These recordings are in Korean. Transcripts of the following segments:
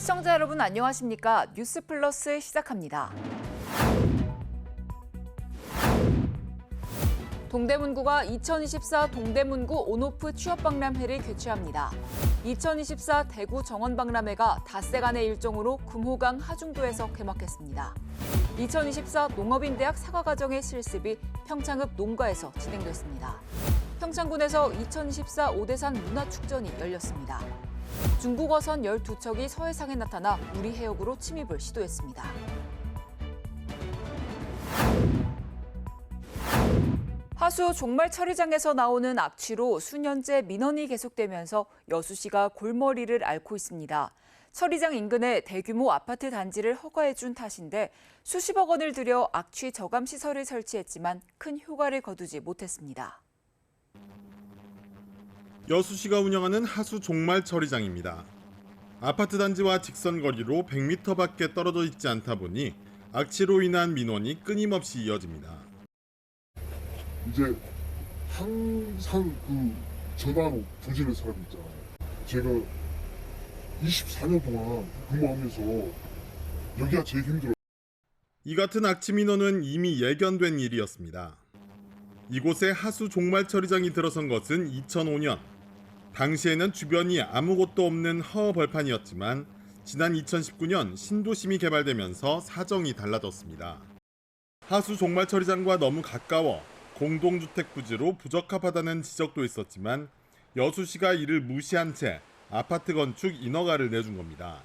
시청자 여러분 안녕하십니까? 뉴스 플러스 시작합니다. 동대문구가 2024 동대문구 온오프 취업박람회를 개최합니다. 2024 대구 정원박람회가 닷새간의 일정으로 금호강 하중도에서 개막했습니다. 2024 농업인대학 사과과정의 실습이 평창읍 농가에서 진행됐습니다. 평창군에서 2024 오대산 문화축전이 열렸습니다. 중국 어선 12척이 서해상에 나타나 우리 해역으로 침입을 시도했습니다. 하수 종말처리장에서 나오는 악취로 수년째 민원이 계속되면서 여수시가 골머리를 앓고 있습니다. 처리장 인근에 대규모 아파트 단지를 허가해준 탓인데 수십억 원을 들여 악취 저감 시설을 설치했지만 큰 효과를 거두지 못했습니다. 여수시가 운영하는 하수 종말 처리장입니다. 아파트 단지와 직선 거리로 100m밖에 떨어져 있지 않다 보니 악취로 인한 민원이 끊임없이 이어집니다. 이제 항상 전화로 조지는 사람 있잖아요. 제가 24년 동안 근무하면서 여기가 제일 힘들어요. 이 같은 악취 민원은 이미 예견된 일이었습니다. 이곳에 하수 종말 처리장이 들어선 것은 2005년. 당시에는 주변이 아무것도 없는 허허 벌판이었지만 지난 2019년 신도심이 개발되면서 사정이 달라졌습니다. 하수 종말 처리장과 너무 가까워 공동주택 부지로 부적합하다는 지적도 있었지만 여수시가 이를 무시한 채 아파트 건축 인허가를 내준 겁니다.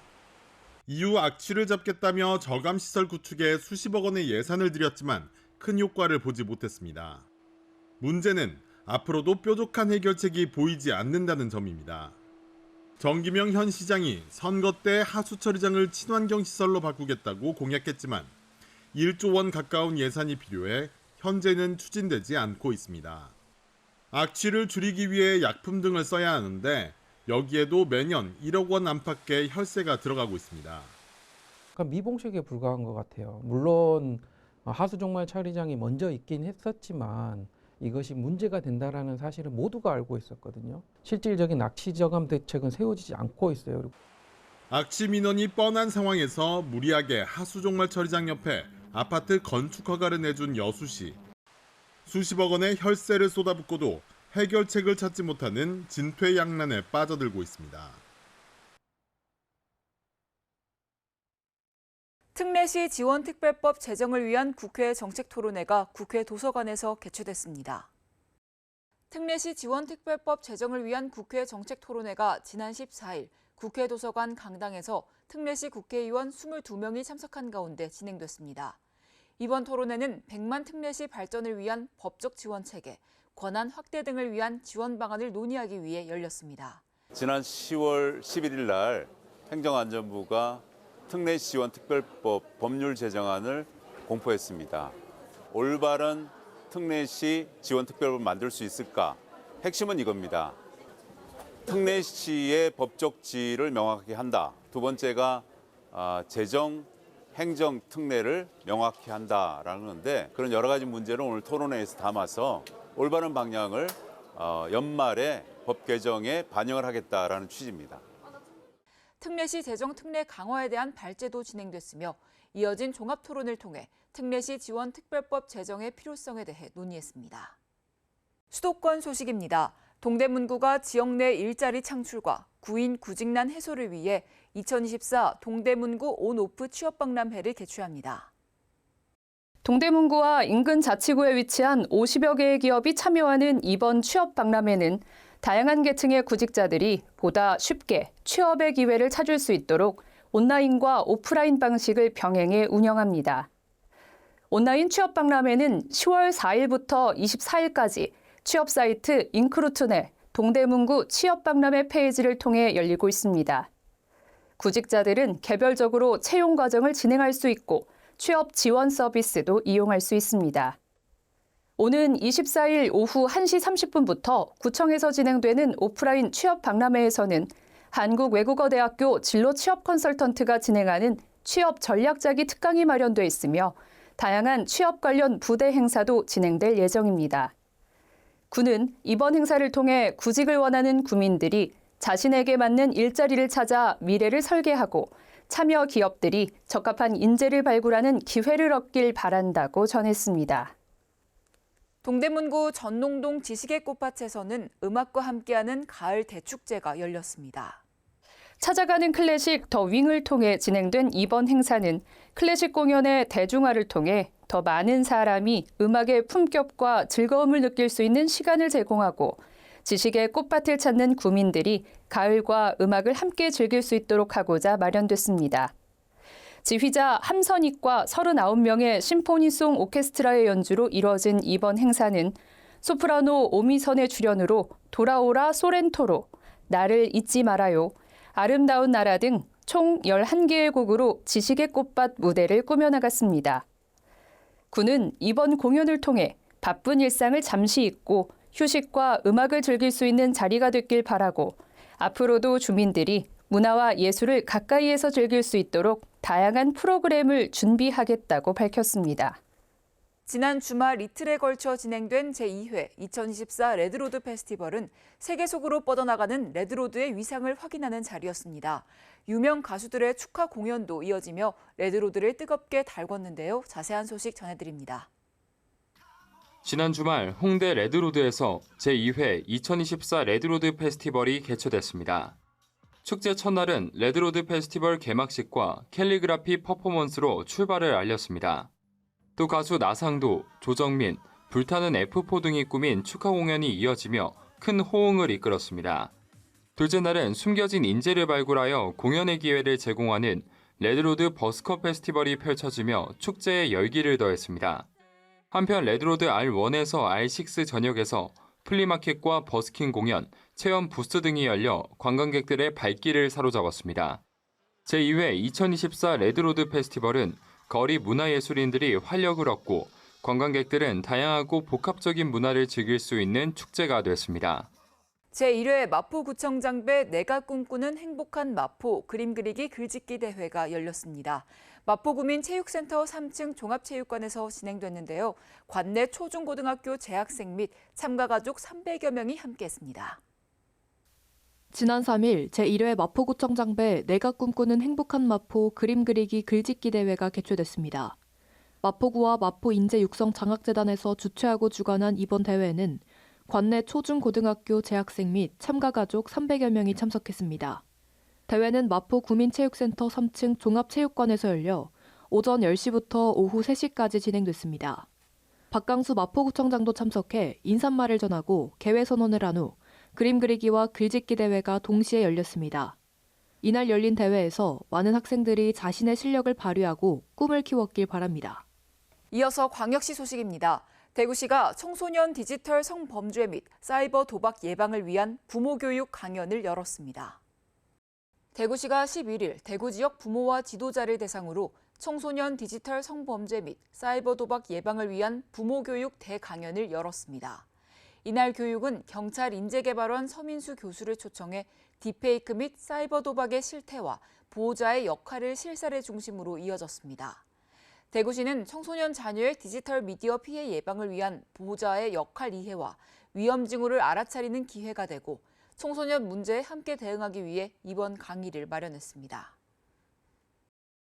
이후 악취를 잡겠다며 저감시설 구축에 수십억 원의 예산을 들였지만 큰 효과를 보지 못했습니다. 문제는 앞으로도 뾰족한 해결책이 보이지 않는다는 점입니다. 정기명 현 시장이 선거 때 하수처리장을 친환경 시설로 바꾸겠다고 공약했지만 1조 원 가까운 예산이 필요해 현재는 추진되지 않고 있습니다. 악취를 줄이기 위해 약품 등을 써야 하는데 여기에도 매년 1억 원 안팎의 혈세가 들어가고 있습니다. 그러니까 미봉식에 불과한 것 같아요. 물론 하수 종말 처리장이 먼저 있긴 했었지만 이것이 문제가 된다라는 사실을 모두가 알고 있었거든요. 실질적인 악취 저감 대책은 세워지지 않고 있어요. 악취 민원이 뻔한 상황에서 무리하게 하수 종말 처리장 옆에 아파트 건축 허가를 내준 여수시. 수십억 원의 혈세를 쏟아붓고도 해결책을 찾지 못하는 진퇴양난에 빠져들고 있습니다. 특례시 지원특별법 제정을 위한 국회 정책토론회가 국회 도서관에서 개최됐습니다. 특례시 지원특별법 제정을 위한 국회 정책토론회가 지난 14일 국회 도서관 강당에서 특례시 국회의원 22명이 참석한 가운데 진행됐습니다. 이번 토론회는 100만 특례시 발전을 위한 법적 지원 체계, 권한 확대 등을 위한 지원 방안을 논의하기 위해 열렸습니다. 지난 10월 11일 날 행정안전부가 특례시 지원 특별법 법률 제정안을 공포했습니다. 올바른 특례시 지원 특별법을 만들 수 있을까? 핵심은 이겁니다. 특례시의 법적 지위를 명확히 한다. 두 번째가 재정, 행정 특례를 명확히 한다라는 건데 그런 여러 가지 문제를 오늘 토론회에서 담아서 올바른 방향을 연말에 법 개정에 반영을 하겠다라는 취지입니다. 특례시 재정 특례 강화에 대한 발제도 진행됐으며 이어진 종합토론을 통해 특례시 지원 특별법 제정의 필요성에 대해 논의했습니다. 수도권 소식입니다. 동대문구가 지역 내 일자리 창출과 구인 구직난 해소를 위해 2024 동대문구 온오프 취업박람회를 개최합니다. 동대문구와 인근 자치구에 위치한 50여 개의 기업이 참여하는 이번 취업박람회는 다양한 계층의 구직자들이 보다 쉽게 취업의 기회를 찾을 수 있도록 온라인과 오프라인 방식을 병행해 운영합니다. 온라인 취업박람회는 10월 4일부터 24일까지 취업 사이트 인크루트넷 동대문구 취업박람회 페이지를 통해 열리고 있습니다. 구직자들은 개별적으로 채용 과정을 진행할 수 있고 취업 지원 서비스도 이용할 수 있습니다. 오는 24일 오후 1시 30분부터 구청에서 진행되는 오프라인 취업 박람회에서는 한국외국어대학교 진로 취업 컨설턴트가 진행하는 취업 전략자기 특강이 마련돼 있으며 다양한 취업 관련 부대 행사도 진행될 예정입니다. 구는 이번 행사를 통해 구직을 원하는 구민들이 자신에게 맞는 일자리를 찾아 미래를 설계하고 참여 기업들이 적합한 인재를 발굴하는 기회를 얻길 바란다고 전했습니다. 동대문구 전농동 지식의 꽃밭에서는 음악과 함께하는 가을 대축제가 열렸습니다. 찾아가는 클래식 더 윙을 통해 진행된 이번 행사는 클래식 공연의 대중화를 통해 더 많은 사람이 음악의 품격과 즐거움을 느낄 수 있는 시간을 제공하고 지식의 꽃밭을 찾는 구민들이 가을과 음악을 함께 즐길 수 있도록 하고자 마련됐습니다. 지휘자 함선익과 39명의 심포니송 오케스트라의 연주로 이뤄진 이번 행사는 소프라노 오미선의 출연으로 돌아오라 소렌토로, 나를 잊지 말아요, 아름다운 나라 등 총 11개의 곡으로 지식의 꽃밭 무대를 꾸며나갔습니다. 군은 이번 공연을 통해 바쁜 일상을 잠시 잊고 휴식과 음악을 즐길 수 있는 자리가 됐길 바라고 앞으로도 주민들이 문화와 예술을 가까이에서 즐길 수 있도록 다양한 프로그램을 준비하겠다고 밝혔습니다. 지난 주말 이틀에 걸쳐 진행된 제2회 2024 레드로드 페스티벌은 세계 속으로 뻗어나가는 레드로드의 위상을 확인하는 자리였습니다. 유명 가수들의 축하 공연도 이어지며 레드로드를 뜨겁게 달궜는데요. 자세한 소식 전해드립니다. 지난 주말 홍대 레드로드에서 제2회 2024 레드로드 페스티벌이 개최됐습니다. 축제 첫날은 레드로드 페스티벌 개막식과 캘리그라피 퍼포먼스로 출발을 알렸습니다. 또 가수 나상도, 조정민, 불타는 F4 등이 꾸민 축하 공연이 이어지며 큰 호응을 이끌었습니다. 둘째 날은 숨겨진 인재를 발굴하여 공연의 기회를 제공하는 레드로드 버스커 페스티벌이 펼쳐지며 축제에 열기를 더했습니다. 한편 레드로드 R1에서 R6 전역에서 플리마켓과 버스킹 공연, 체험 부스 등이 열려 관광객들의 발길을 사로잡았습니다. 제2회 2024 레드로드 페스티벌은 거리 문화예술인들이 활력을 얻고 관광객들은 다양하고 복합적인 문화를 즐길 수 있는 축제가 됐습니다. 제1회 마포구청장배 내가 꿈꾸는 행복한 마포 그림 그리기 글짓기 대회가 열렸습니다. 마포구민체육센터 3층 종합체육관에서 진행됐는데요. 관내 초중고등학교 재학생 및 참가 가족 300여 명이 함께했습니다. 지난 3일 제1회 마포구청장배 내가 꿈꾸는 행복한 마포 그림 그리기 글짓기 대회가 개최됐습니다. 마포구와 마포인재육성장학재단에서 주최하고 주관한 이번 대회는 관내 초중고등학교 재학생 및 참가 가족 300여 명이 참석했습니다. 대회는 마포구민체육센터 3층 종합체육관에서 열려 오전 10시부터 오후 3시까지 진행됐습니다. 박강수 마포구청장도 참석해 인사말을 전하고 개회 선언을 한 후 그림 그리기와 글짓기 대회가 동시에 열렸습니다. 이날 열린 대회에서 많은 학생들이 자신의 실력을 발휘하고 꿈을 키웠길 바랍니다. 이어서 광역시 소식입니다. 대구시가 청소년 디지털 성범죄 및 사이버 도박 예방을 위한 부모교육 강연을 열었습니다. 대구시가 11일 대구 지역 부모와 지도자를 대상으로 청소년 디지털 성범죄 및 사이버 도박 예방을 위한 부모교육 대강연을 열었습니다. 이날 교육은 경찰 인재개발원 서민수 교수를 초청해 딥페이크 및 사이버 도박의 실태와 보호자의 역할을 실사를 중심으로 이어졌습니다. 대구시는 청소년 자녀의 디지털 미디어 피해 예방을 위한 보호자의 역할 이해와 위험 징후를 알아차리는 기회가 되고 청소년 문제에 함께 대응하기 위해 이번 강의를 마련했습니다.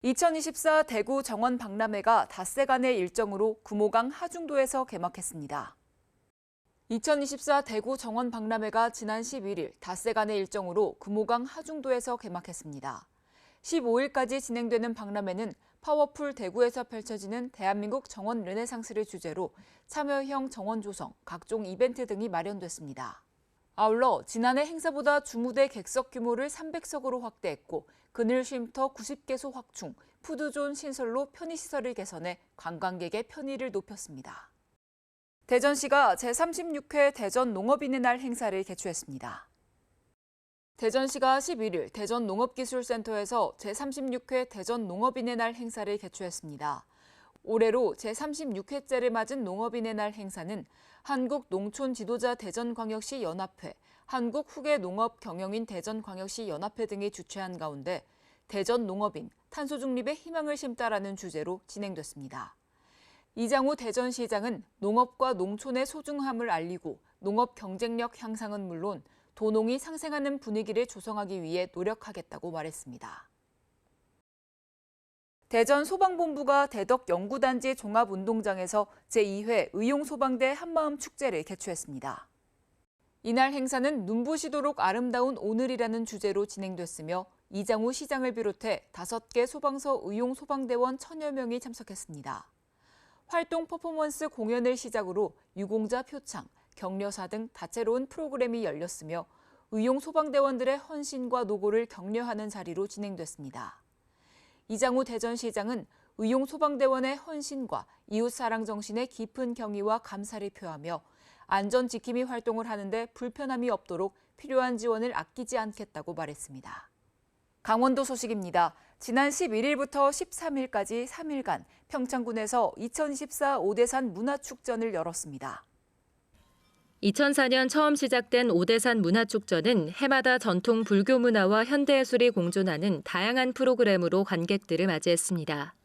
2024 대구 정원 박람회가 닷새간의 일정으로 금호강 하중도에서 개막했습니다. 2024 대구 정원 박람회가 지난 11일 닷새간의 일정으로 금호강 하중도에서 개막했습니다. 15일까지 진행되는 박람회는 파워풀 대구에서 펼쳐지는 대한민국 정원 르네상스를 주제로 참여형 정원 조성, 각종 이벤트 등이 마련됐습니다. 아울러 지난해 행사보다 주무대 객석 규모를 300석으로 확대했고 그늘 쉼터 90개소 확충, 푸드존 신설로 편의시설을 개선해 관광객의 편의를 높였습니다. 대전시가 제36회 대전 농업인의 날 행사를 개최했습니다. 대전시가 11일 대전농업기술센터에서 제36회 대전 농업인의 날 행사를 개최했습니다. 올해로 제36회째를 맞은 농업인의 날 행사는 한국농촌지도자 대전광역시 연합회, 한국후계농업경영인 대전광역시 연합회 등이 주최한 가운데 대전농업인, 탄소중립의 희망을 심다라는 주제로 진행됐습니다. 이장우 대전시장은 농업과 농촌의 소중함을 알리고 농업 경쟁력 향상은 물론 도농이 상생하는 분위기를 조성하기 위해 노력하겠다고 말했습니다. 대전 소방본부가 대덕 연구단지 종합운동장에서 제2회 의용소방대 한마음 축제를 개최했습니다. 이날 행사는 눈부시도록 아름다운 오늘이라는 주제로 진행됐으며 이장우 시장을 비롯해 5개 소방서 의용소방대원 1000여 명이 참석했습니다. 활동 퍼포먼스 공연을 시작으로 유공자 표창, 격려사 등 다채로운 프로그램이 열렸으며 의용소방대원들의 헌신과 노고를 격려하는 자리로 진행됐습니다. 이장우 대전시장은 의용소방대원의 헌신과 이웃사랑 정신의 깊은 경의와 감사를 표하며 안전지킴이 활동을 하는데 불편함이 없도록 필요한 지원을 아끼지 않겠다고 말했습니다. 강원도 소식입니다. 지난 11일부터 13일까지 3일간 평창군에서 2024 오대산 문화축전을 열었습니다. 2004년 처음 시작된 오대산 문화축전은 해마다 전통 불교 문화와 현대예술이 공존하는 다양한 프로그램으로 관객들을 맞이했습니다.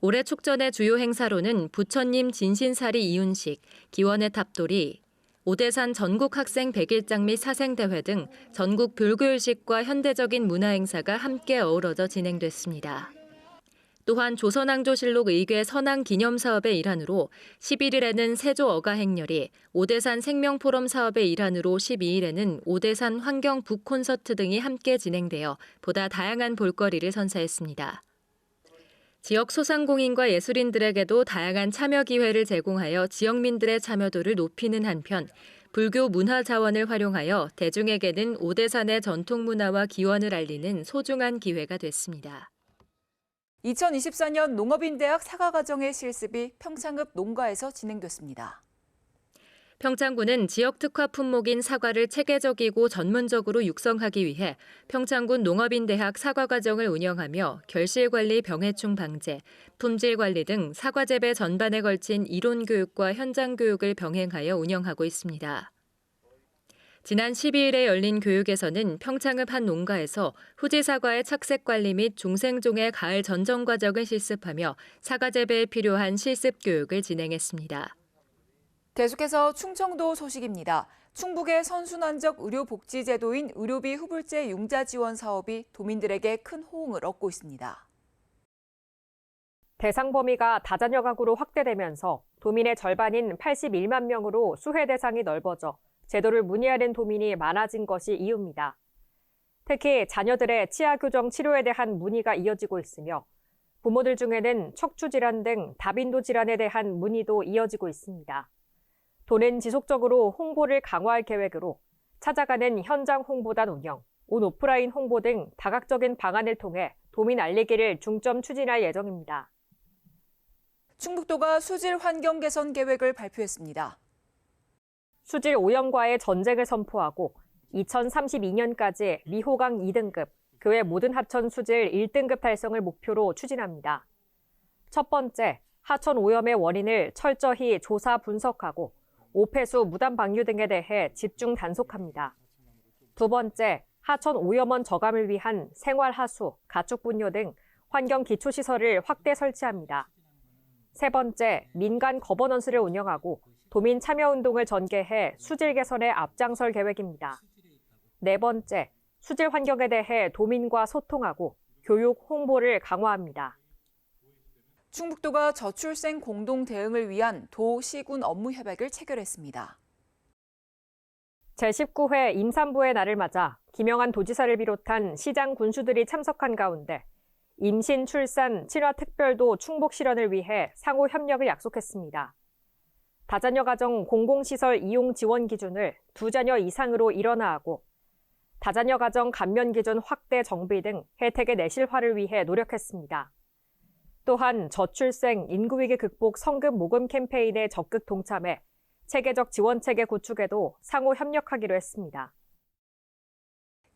올해 축전의 주요 행사로는 부처님 진신사리 이윤식, 기원의 탑돌이, 오대산 전국학생 백일장 및 사생대회 등 전국 불교일식과 현대적인 문화행사가 함께 어우러져 진행됐습니다. 또한 조선왕조실록 의궤 선왕 기념사업의 일환으로 11일에는 세조 어가행렬이, 오대산 생명포럼 사업의 일환으로 12일에는 오대산 환경 북콘서트 등이 함께 진행되어 보다 다양한 볼거리를 선사했습니다. 지역 소상공인과 예술인들에게도 다양한 참여 기회를 제공하여 지역민들의 참여도를 높이는 한편 불교 문화 자원을 활용하여 대중에게는 오대산의 전통 문화와 기원을 알리는 소중한 기회가 됐습니다. 2024년 농업인대학 사과과정의 실습이 평창읍 농가에서 진행됐습니다. 평창군은 지역 특화 품목인 사과를 체계적이고 전문적으로 육성하기 위해 평창군 농업인대학 사과과정을 운영하며 결실관리 병해충 방제, 품질관리 등 사과 재배 전반에 걸친 이론 교육과 현장 교육을 병행하여 운영하고 있습니다. 지난 12일에 열린 교육에서는 평창읍 한 농가에서 후지 사과의 착색 관리 및 중생종의 가을 전정 과정을 실습하며 사과 재배에 필요한 실습 교육을 진행했습니다. 계속해서 충청도 소식입니다. 충북의 선순환적 의료복지제도인 의료비 후불제 융자 지원 사업이 도민들에게 큰 호응을 얻고 있습니다. 대상 범위가 다자녀 가구로 확대되면서 도민의 절반인 81만 명으로 수혜 대상이 넓어져 제도를 문의하는 도민이 많아진 것이 이유입니다. 특히 자녀들의 치아 교정 치료에 대한 문의가 이어지고 있으며 부모들 중에는 척추 질환 등 다빈도 질환에 대한 문의도 이어지고 있습니다. 도는 지속적으로 홍보를 강화할 계획으로 찾아가는 현장 홍보단 운영, 온 오프라인 홍보 등 다각적인 방안을 통해 도민 알리기를 중점 추진할 예정입니다. 충북도가 수질 환경 개선 계획을 발표했습니다. 수질 오염과의 전쟁을 선포하고 2032년까지 미호강 2등급, 그 외 모든 하천 수질 1등급 달성을 목표로 추진합니다. 첫 번째, 하천 오염의 원인을 철저히 조사 분석하고 오폐수 무단 방류 등에 대해 집중 단속합니다. 두 번째, 하천 오염원 저감을 위한 생활하수, 가축분뇨 등 환경 기초시설을 확대 설치합니다. 세 번째, 민간 거버넌스를 운영하고 도민 참여운동을 전개해 수질 개선에 앞장설 계획입니다. 네 번째, 수질 환경에 대해 도민과 소통하고 교육, 홍보를 강화합니다. 충북도가 저출생 공동 대응을 위한 도, 시군 업무 협약을 체결했습니다. 제19회 임산부의 날을 맞아 김영한 도지사를 비롯한 시장 군수들이 참석한 가운데 임신, 출산, 친화 특별도 충북 실현을 위해 상호 협력을 약속했습니다. 다자녀 가정 공공시설 이용 지원 기준을 2자녀 이상으로 일원화하고 다자녀 가정 감면 기준 확대 정비 등 혜택의 내실화를 위해 노력했습니다. 또한 저출생, 인구위기 극복 성급 모금 캠페인에 적극 동참해 체계적 지원체계 구축에도 상호 협력하기로 했습니다.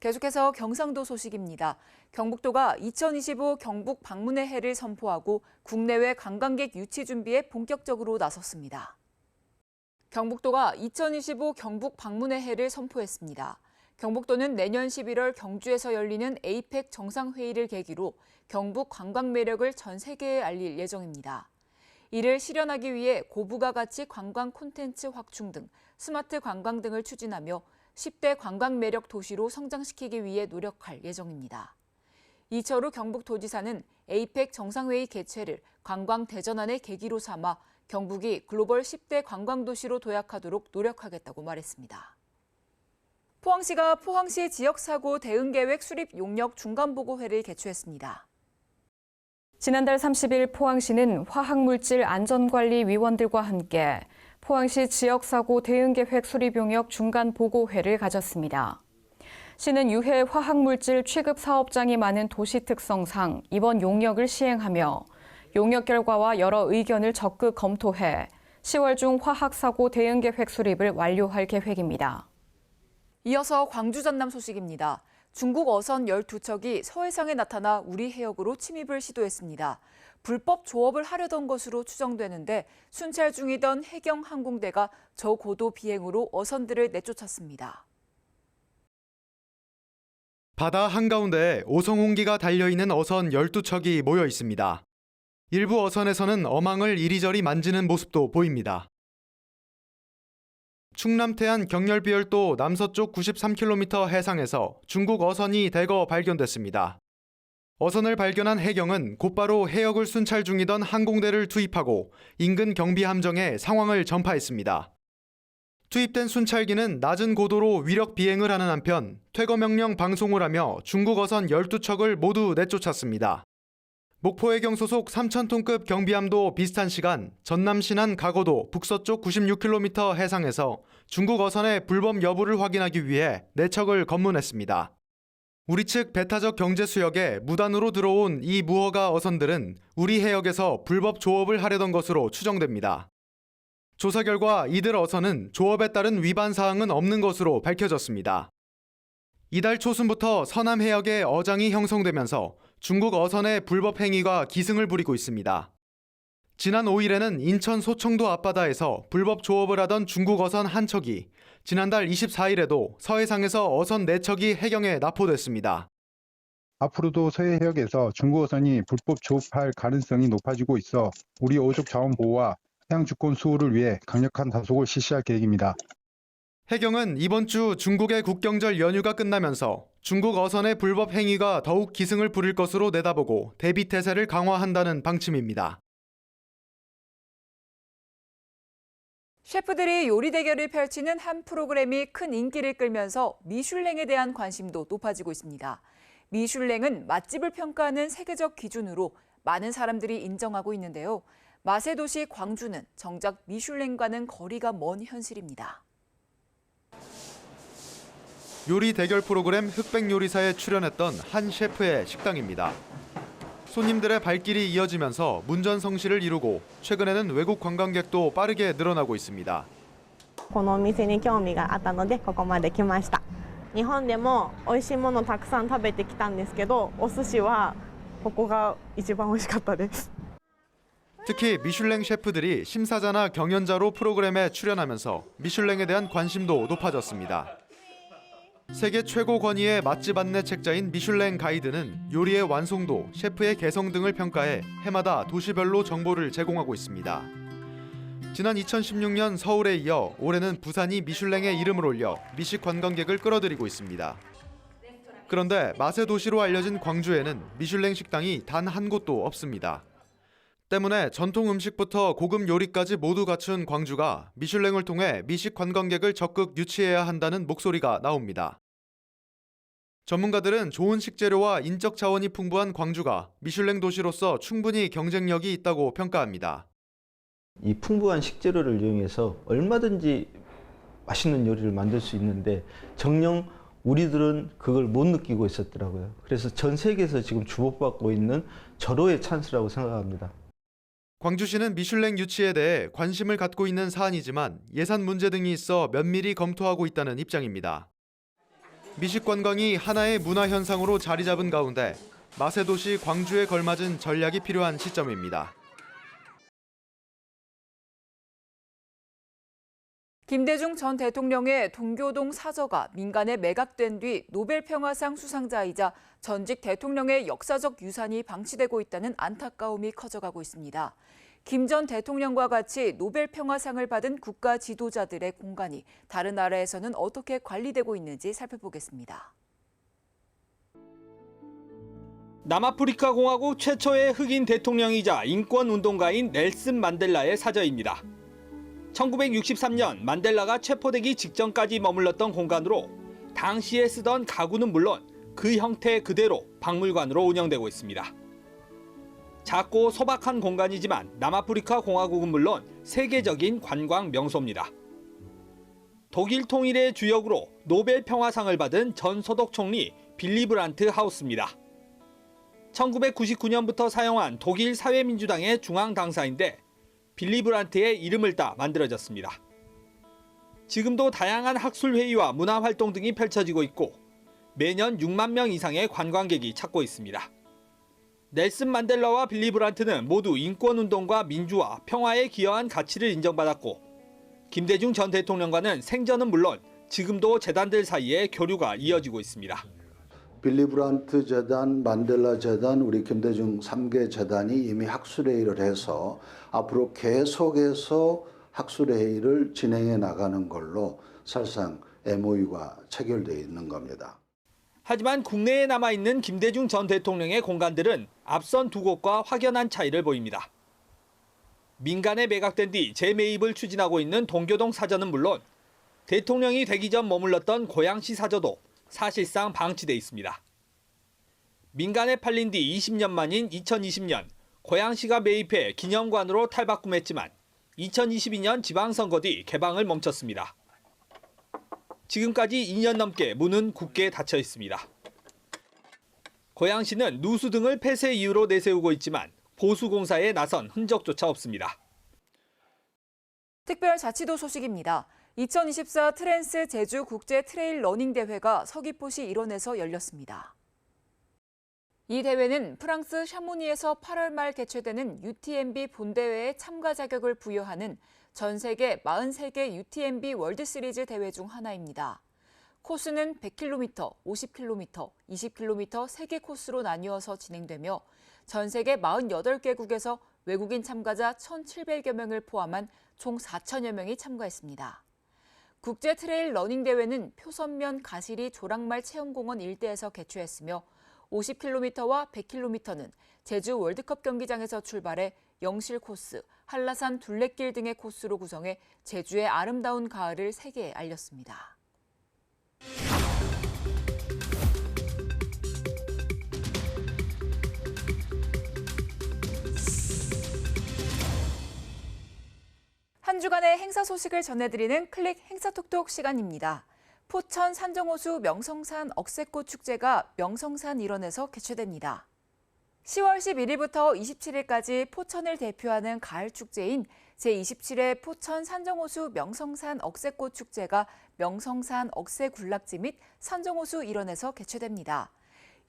계속해서 경상도 소식입니다. 경북도가 2025 경북 방문의 해를 선포하고 국내외 관광객 유치 준비에 본격적으로 나섰습니다. 경북도가 2025 경북 방문의 해를 선포했습니다. 경북도는 내년 11월 경주에서 열리는 에이펙 정상회의를 계기로 경북 관광 매력을 전 세계에 알릴 예정입니다. 이를 실현하기 위해 고부가 가치 관광 콘텐츠 확충 등 스마트 관광 등을 추진하며 10대 관광 매력 도시로 성장시키기 위해 노력할 예정입니다. 이철우 경북도지사는 에이펙 정상회의 개최를 관광 대전환의 계기로 삼아 경북이 글로벌 10대 관광도시로 도약하도록 노력하겠다고 말했습니다. 포항시가 포항시 지역사고 대응계획 수립 용역 중간보고회를 개최했습니다. 지난달 30일 포항시는 화학물질 안전관리위원들과 함께 포항시 지역사고 대응계획 수립 용역 중간보고회를 가졌습니다. 시는 유해 화학물질 취급 사업장이 많은 도시 특성상 이번 용역을 시행하며 용역 결과와 여러 의견을 적극 검토해 10월 중 화학사고 대응계획 수립을 완료할 계획입니다. 이어서 광주 전남 소식입니다. 중국 어선 12척이 서해상에 나타나 우리 해역으로 침입을 시도했습니다. 불법 조업을 하려던 것으로 추정되는데 순찰 중이던 해경 항공대가 저고도 비행으로 어선들을 내쫓았습니다. 바다 한가운데에 오성홍기가 달려있는 어선 12척이 모여 있습니다. 일부 어선에서는 어망을 이리저리 만지는 모습도 보입니다. 충남 태안 경렬비열도 남서쪽 93km 해상에서 중국 어선이 대거 발견됐습니다. 어선을 발견한 해경은 곧바로 해역을 순찰 중이던 항공대를 투입하고 인근 경비함정에 상황을 전파했습니다. 투입된 순찰기는 낮은 고도로 위력 비행을 하는 한편 퇴거 명령 방송을 하며 중국 어선 12척을 모두 내쫓았습니다. 목포해경 소속 3,000톤급 경비함도 비슷한 시간 전남 신안 가고도 북서쪽 96km 해상에서 중국 어선의 불법 여부를 확인하기 위해 4척을 검문했습니다. 우리 측 배타적 경제 수역에 무단으로 들어온 이 무허가 어선들은 우리 해역에서 불법 조업을 하려던 것으로 추정됩니다. 조사 결과 이들 어선은 조업에 따른 위반 사항은 없는 것으로 밝혀졌습니다. 이달 초순부터 서남 해역에 어장이 형성되면서 중국 어선의 불법 행위가 기승을 부리고 있습니다. 지난 5일에는 인천 소청도 앞바다에서 불법 조업을 하던 중국 어선 한 척이 지난달 24일에도 서해상에서 어선 4척이 해경에 납포됐습니다. 앞으로도 서해 해역에서 중국 어선이 불법 조업할 가능성이 높아지고 있어 우리 어족 자원 보호와 해양 주권 수호를 위해 강력한 단속을 실시할 계획입니다. 해경은 이번 주 중국의 국경절 연휴가 끝나면서 중국 어선의 불법 행위가 더욱 기승을 부릴 것으로 내다보고 대비 태세를 강화한다는 방침입니다. 셰프들이 요리 대결을 펼치는 한 프로그램이 큰 인기를 끌면서 미슐랭에 대한 관심도 높아지고 있습니다. 미슐랭은 맛집을 평가하는 세계적 기준으로 많은 사람들이 인정하고 있는데요. 맛의 도시 광주는 정작 미슐랭과는 거리가 먼 현실입니다. 요리 대결 프로그램 흑백 요리사에 출연했던 한 셰프의 식당입니다. 손님들의 발길이 이어지면서 문전성시를 이루고 최근에는 외국 관광객도 빠르게 늘어나고 있습니다. このお店に興味があったのでここまで来ました。日本でも美味しいものたくさん食べてきたんですけど、お寿司はここが一番美味しかったです。 특히 미슐랭 셰프들이 심사자나 경연자로 프로그램에 출연하면서 미슐랭에 대한 관심도 높아졌습니다. 세계 최고 권위의 맛집 안내 책자인 미슐랭 가이드는 요리의 완성도, 셰프의 개성 등을 평가해 해마다 도시별로 정보를 제공하고 있습니다. 지난 2016년 서울에 이어 올해는 부산이 미슐랭에 이름을 올려 미식 관광객을 끌어들이고 있습니다. 그런데 맛의 도시로 알려진 광주에는 미슐랭 식당이 단 한 곳도 없습니다. 때문에 전통 음식부터 고급 요리까지 모두 갖춘 광주가 미슐랭을 통해 미식 관광객을 적극 유치해야 한다는 목소리가 나옵니다. 전문가들은 좋은 식재료와 인적 자원이 풍부한 광주가 미슐랭 도시로서 충분히 경쟁력이 있다고 평가합니다. 이 풍부한 식재료를 이용해서 얼마든지 맛있는 요리를 만들 수 있는데 정녕 우리들은 그걸 못 느끼고 있었더라고요. 그래서 전 세계에서 지금 주목받고 있는 절호의 찬스라고 생각합니다. 광주시는 미슐랭 유치에 대해 관심을 갖고 있는 사안이지만 예산 문제 등이 있어 면밀히 검토하고 있다는 입장입니다. 미식 관광이 하나의 문화 현상으로 자리 잡은 가운데 맛의 도시 광주에 걸맞은 전략이 필요한 시점입니다. 김대중 전 대통령의 동교동 사저가 민간에 매각된 뒤 노벨 평화상 수상자이자 전직 대통령의 역사적 유산이 방치되고 있다는 안타까움이 커져가고 있습니다. 김 전 대통령과 같이 노벨 평화상을 받은 국가 지도자들의 공간이 다른 나라에서는 어떻게 관리되고 있는지 살펴보겠습니다. 남아프리카 공화국 최초의 흑인 대통령이자 인권운동가인 넬슨 만델라의 사저입니다. 1963년 만델라가 체포되기 직전까지 머물렀던 공간으로 당시에 쓰던 가구는 물론 그 형태 그대로 박물관으로 운영되고 있습니다. 작고 소박한 공간이지만 남아프리카 공화국은 물론 세계적인 관광 명소입니다. 독일 통일의 주역으로 노벨 평화상을 받은 전 소독 총리 빌리 브란트 하우스입니다. 1999년부터 사용한 독일 사회민주당의 중앙당사인데 빌리 브란트의 이름을 따 만들어졌습니다. 지금도 다양한 학술회의와 문화활동 등이 펼쳐지고 있고 매년 6만 명 이상의 관광객이 찾고 있습니다. 넬슨 만델라와 빌리 브란트는 모두 인권운동과 민주화, 평화에 기여한 가치를 인정받았고 김대중 전 대통령과는 생전은 물론 지금도 재단들 사이에 교류가 이어지고 있습니다. 빌리 브란트 재단, 만델라 재단, 우리 김대중 3개 재단이 이미 학술회의를 해서 앞으로 계속해서 학술회의를 진행해 나가는 걸로 사실상 MOU가 체결되어 있는 겁니다. 하지만 국내에 남아있는 김대중 전 대통령의 공간들은 앞선 두 곳과 확연한 차이를 보입니다. 민간에 매각된 뒤 재매입을 추진하고 있는 동교동 사저는 물론 대통령이 되기 전 머물렀던 고양시 사저도 사실상 방치돼 있습니다. 민간에 팔린 뒤 20년 만인 2020년 고양시가 매입해 기념관으로 탈바꿈했지만 2022년 지방선거 뒤 개방을 멈췄습니다. 지금까지 2년 넘게 문은 굳게 닫혀 있습니다. 고양시는 누수 등을 폐쇄 이유로 내세우고 있지만 보수공사에 나선 흔적조차 없습니다. 특별자치도 소식입니다. 2024 트랜스 제주 국제 트레일 러닝 대회가 서귀포시 일원에서 열렸습니다. 이 대회는 프랑스 샤모니에서 8월 말 개최되는 UTMB 본대회에 참가 자격을 부여하는 전 세계 43개 UTMB 월드시리즈 대회 중 하나입니다. 코스는 100km, 50km, 20km 3개 코스로 나뉘어서 진행되며 전 세계 48개국에서 외국인 참가자 1,700여 명을 포함한 총 4천여 명이 참가했습니다. 국제 트레일 러닝 대회는 표선면 가시리 조랑말 체험공원 일대에서 개최했으며 50km와 100km는 제주 월드컵 경기장에서 출발해 영실 코스, 한라산 둘레길 등의 코스로 구성해 제주의 아름다운 가을을 세계에 알렸습니다. 한 주간의 행사 소식을 전해드리는 클릭 행사톡톡 시간입니다. 포천 산정호수 명성산 억새꽃 축제가 명성산 일원에서 개최됩니다. 10월 11일부터 27일까지 포천을 대표하는 가을 축제인 제27회 포천 산정호수 명성산 억새꽃 축제가 명성산 억새군락지 및 산정호수 일원에서 개최됩니다.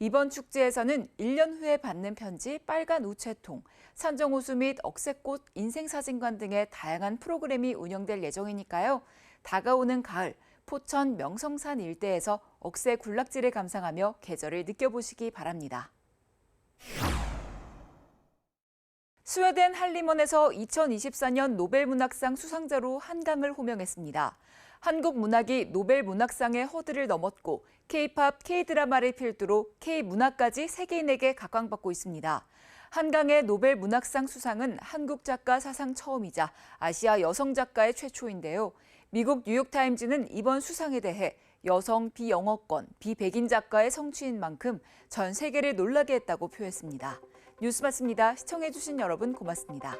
이번 축제에서는 1년 후에 받는 편지, 빨간 우체통, 산정호수 및 억새꽃 인생사진관 등의 다양한 프로그램이 운영될 예정이니까요. 다가오는 가을, 포천 명성산 일대에서 억새 군락지를 감상하며 계절을 느껴보시기 바랍니다. 스웨덴 할리먼에서 2024년 노벨문학상 수상자로 한강을 호명했습니다. 한국 문학이 노벨문학상의 허들을 넘었고 K-팝, K-드라마를 필두로 K-문학까지 세계인에게 각광받고 있습니다. 한강의 노벨문학상 수상은 한국 작가 사상 처음이자 아시아 여성 작가의 최초인데요. 미국 뉴욕타임즈는 이번 수상에 대해 여성, 비영어권, 비백인 작가의 성취인 만큼 전 세계를 놀라게 했다고 표했습니다. 뉴스 마칩니다. 시청해주신 여러분 고맙습니다.